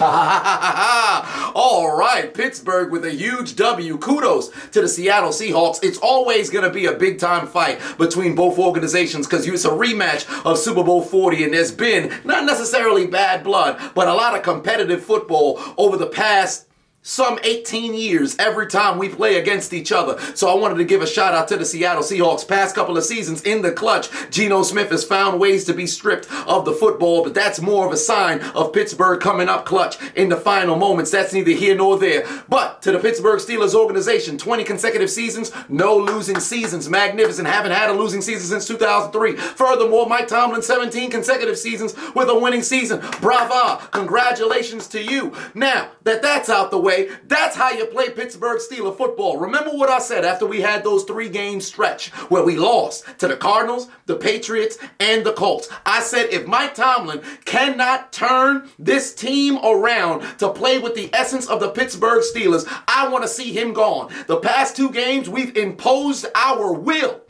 All right, Pittsburgh with a huge W. Kudos to the Seattle Seahawks. It's always going to be a big-time fight between both organizations because it's a rematch of Super Bowl 40, and there's been not necessarily bad blood, but a lot of competitive football over the past some 18 years every time we play against each other. So I wanted to give a shout out to the Seattle Seahawks. Past couple of seasons in the clutch, Geno Smith has found ways to be stripped of the football, but that's more of a sign of Pittsburgh coming up clutch in the final moments. That's neither here nor there. But to the Pittsburgh Steelers organization, 20 consecutive seasons, no losing seasons. Magnificent. Haven't had a losing season since 2003. Furthermore, Mike Tomlin, 17 consecutive seasons with a winning season. Brava. Congratulations to you. Now that that's out the way, that's how you play Pittsburgh Steelers football. Remember what I said after we had those 3-game stretch where we lost to the Cardinals, the Patriots, and the Colts. I said if Mike Tomlin cannot turn this team around to play with the essence of the Pittsburgh Steelers, I want to see him gone. The past 2 games, we've imposed our will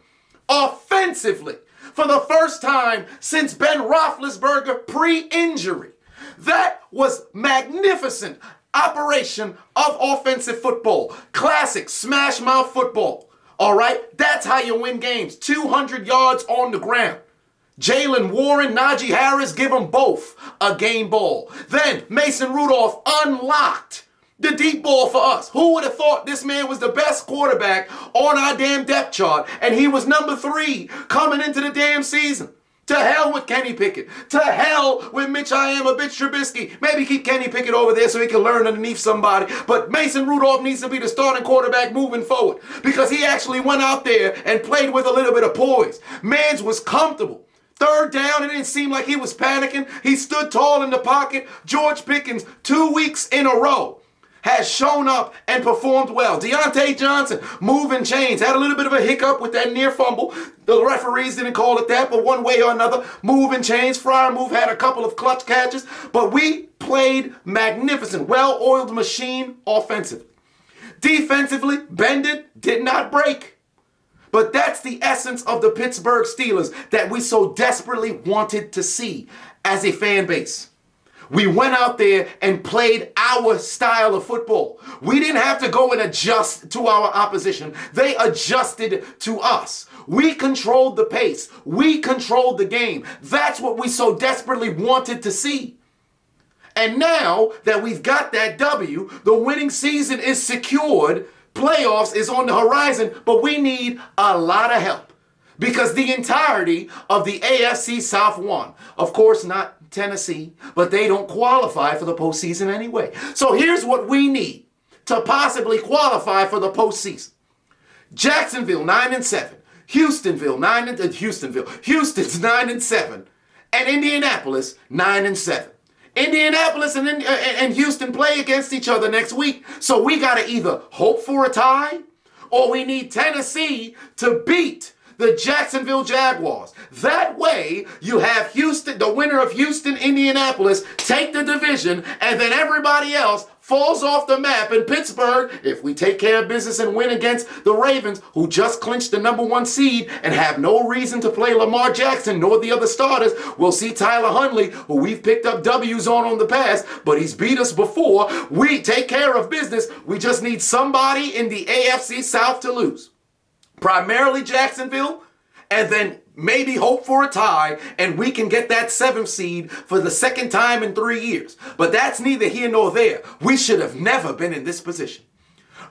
offensively for the first time since Ben Roethlisberger pre-injury. That was magnificent operation of offensive football. Classic smash mouth football. All right? That's how you win games. 200 yards on the ground. Jalen Warren, Najee Harris, give them both a game ball. Then Mason Rudolph unlocked the deep ball for us. Who would have thought this man was the best quarterback on our damn depth chart, and he was number 3 coming into the damn season? To hell with Kenny Pickett. To hell with Mitch Trubisky. Maybe keep Kenny Pickett over there so he can learn underneath somebody. But Mason Rudolph needs to be the starting quarterback moving forward because he actually went out there and played with a little bit of poise. Mans was comfortable. 3rd down, it didn't seem like he was panicking. He stood tall in the pocket. George Pickens, 2 weeks in a row, has shown up and performed well. Deontay Johnson, moving chains, had a little bit of a hiccup with that near fumble. The referees didn't call it that, but one way or another, moving chains. Freiermuth had a couple of clutch catches, but we played magnificent, well-oiled machine offensively. Defensively, bended, did not break. But that's the essence of the Pittsburgh Steelers that we so desperately wanted to see as a fan base. We went out there and played our style of football. We didn't have to go and adjust to our opposition. They adjusted to us. We controlled the pace. We controlled the game. That's what we so desperately wanted to see. And now that we've got that W, the winning season is secured, playoffs is on the horizon, but we need a lot of help because the entirety of the AFC South won. Of course, not Tennessee, but they don't qualify for the postseason anyway. So here's what we need to possibly qualify for the postseason. Jacksonville 9-7, Houston's 9-7, and Indianapolis 9-7. Indianapolis and Houston play against each other next week, so we got to either hope for a tie or we need Tennessee to beat the Jacksonville Jaguars. That way, you have Houston, the winner of Houston, Indianapolis, take the division, and then everybody else falls off the map. In Pittsburgh, if we take care of business and win against the Ravens, who just clinched the number 1 seed and have no reason to play Lamar Jackson nor the other starters, we'll see Tyler Huntley, who we've picked up W's on the past, but he's beat us before. We take care of business. We just need somebody in the AFC South to lose. Primarily Jacksonville, and then maybe hope for a tie, and we can get that 7th seed for the 2nd time in 3 years. But that's neither here nor there. We should have never been in this position.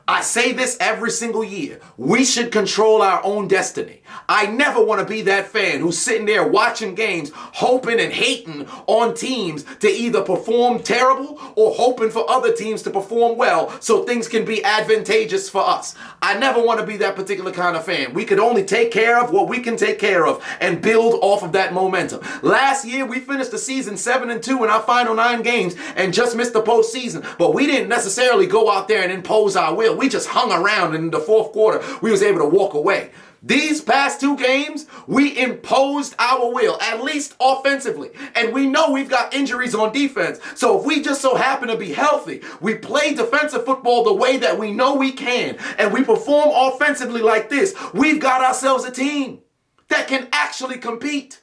I say this every single year. We should control our own destiny. I never want to be that fan who's sitting there watching games, hoping and hating on teams to either perform terrible or hoping for other teams to perform well so things can be advantageous for us. I never want to be that particular kind of fan. We could only take care of what we can take care of and build off of that momentum. Last year, we finished the season 7-2 in our final 9 games and just missed the postseason. But we didn't necessarily go out there and impose our will. We just hung around, and in the 4th quarter, we was able to walk away. These past 2 games, we imposed our will, at least offensively. And we know we've got injuries on defense. So if we just so happen to be healthy, we play defensive football the way that we know we can, and we perform offensively like this, we've got ourselves a team that can actually compete.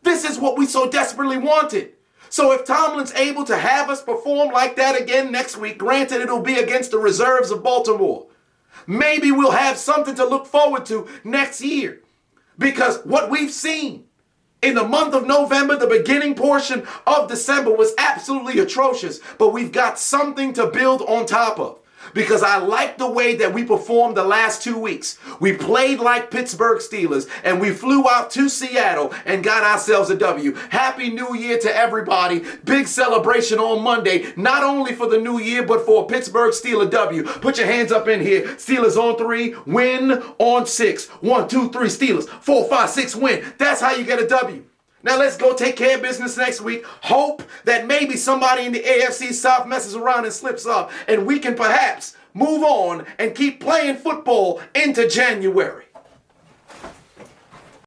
This is what we so desperately wanted. So if Tomlin's able to have us perform like that again next week, granted it'll be against the reserves of Baltimore, maybe we'll have something to look forward to next year. Because what we've seen in the month of November, the beginning portion of December was absolutely atrocious, but we've got something to build on top of. Because I like the way that we performed the last 2 weeks. We played like Pittsburgh Steelers, and we flew out to Seattle and got ourselves a W. Happy New Year to everybody. Big celebration on Monday, not only for the new year, but for a Pittsburgh Steeler W. Put your hands up in here. Steelers on 3, win on 6. 1, 2, 3, Steelers. 4, 5, 6, win. That's how you get a W. Now let's go take care of business next week. Hope that maybe somebody in the AFC South messes around and slips up, and we can perhaps move on and keep playing football into January.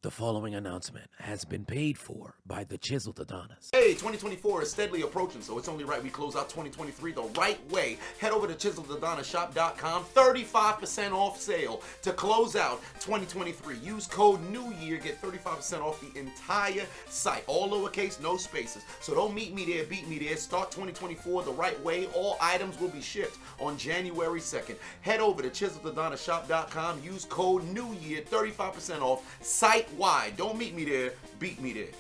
The following announcement has been paid for by the Chiseled Adonis. Hey, 2024 is steadily approaching, so it's only right we close out 2023 the right way. Head over to chiseledadonishop.com, 35% off sale to close out 2023. Use code NEWYEAR, get 35% off the entire site. All lowercase, no spaces. So don't meet me there, beat me there. Start 2024 the right way. All items will be shipped on January 2nd. Head over to chiseledadonishop.com, use code NEWYEAR, 35% off site wide. Don't meet me there, beat me there.